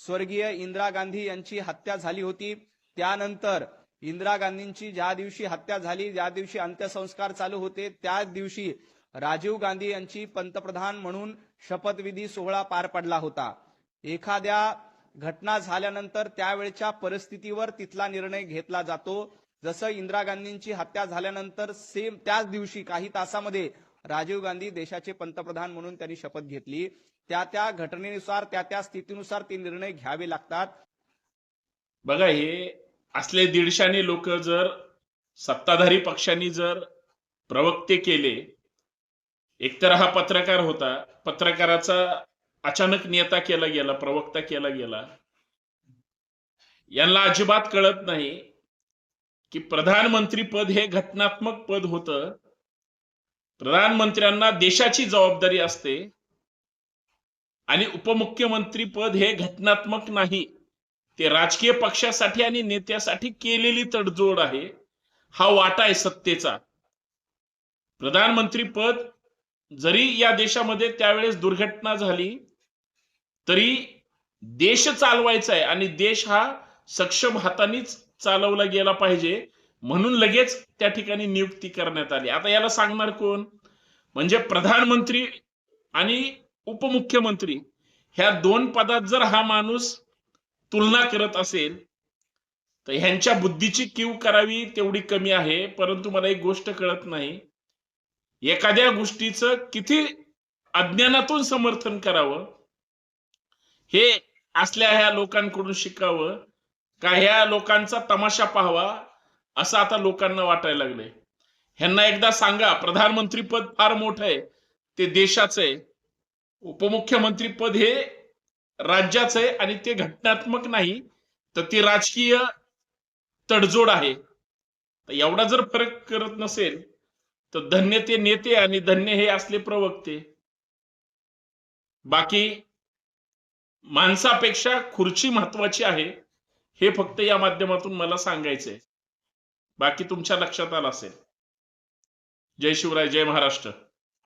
स्वर्गीय इंदिरा गांधी यांची हत्या झाली होती। त्यानंतर इंदिरा गांधींची ज्या दिवशी हत्या झाली, ज्या दिवशी अंत्यसंस्कार चालू होते, त्याच दिवशी राजीव गांधी यांची पंतप्रधान म्हणून शपथविधी सोहळा पार पडला होता। एखाद्या घटना झाल्यानंतर त्यावेळच्या परिस्थितीवर तिथला निर्णय घेतला जातो। जसं इंदिरा गांधींची हत्या झाल्यानंतर सेम त्याच दिवशी काही तासामध्ये राजीव गांधी देशाचे पंतप्रधान म्हणून त्यांनी शपथ घेतली। त्या घटनेनुसार त्या स्थितीनुसार ते निर्णय घ्यावे लागतात। बघा, हे असले दीडशाने लोक जर सत्ताधारी पक्षांनी जर प्रवक्ते केले, एकतर हा पत्रकार होता, पत्रकाराचा अचानक नेता केला गेला, प्रवक्ता केला गेला, यांना अजिबात कळत नाही की प्रधानमंत्री पद हे घटनात्मक पद होतं। प्रधानमंत्र्यांना देशाची जबाबदारी असते आणि उपमुख्यमंत्री पद हे घटनात्मक नाही, ते राजकीय पक्षासाठी आणि नेत्यासाठी केलेली तडजोड आहे, हा वाटा आहे सत्तेचा। प्रधानमंत्री पद जरी या देशामध्ये त्यावेळेस दुर्घटना झाली तरी देश चालवायचा आहे आणि देश हा सक्षम हातानेच चालवला गेला पाहिजे, म्हणून लगेच त्या ठिकाणी नियुक्ती करण्यात आली। आता याला सांगणार कोण? म्हणजे प्रधानमंत्री आणि उपमुख्यमंत्री ह्या दोन पदात जर हा माणूस तुलना करत असेल तर ह्यांच्या बुद्धीची कीव करावी तेवढी कमी आहे। परंतु मला एक गोष्ट कळत नाही, एखाद्या गोष्टीचं किती अज्ञानातून समर्थन करावं हे असल्या ह्या लोकांकडून शिकावं का ह्या लोकांचा तमाशा पाहावा असं आता लोकांना वाटायला लागलंय। ह्यांना एकदा सांगा, प्रधानमंत्री पद फार मोठं आहे, ते देशाचं आहे, उपमुख्यमंत्री पद हे राज्याचं आहे आणि ते घटनात्मक नाही तर ती राजकीय तडजोड आहे। तर एवढा जर फरक करत नसेल तर धन्य ते नेते आणि धन्य हे असले प्रवक्ते। बाकी माणसापेक्षा खुर्ची महत्वाची आहे, हे फक्त या माध्यमातून मला सांगायचंय। बाकी तुमच्या लक्षात आलं असेल। जय शिवराय, जय महाराष्ट्र।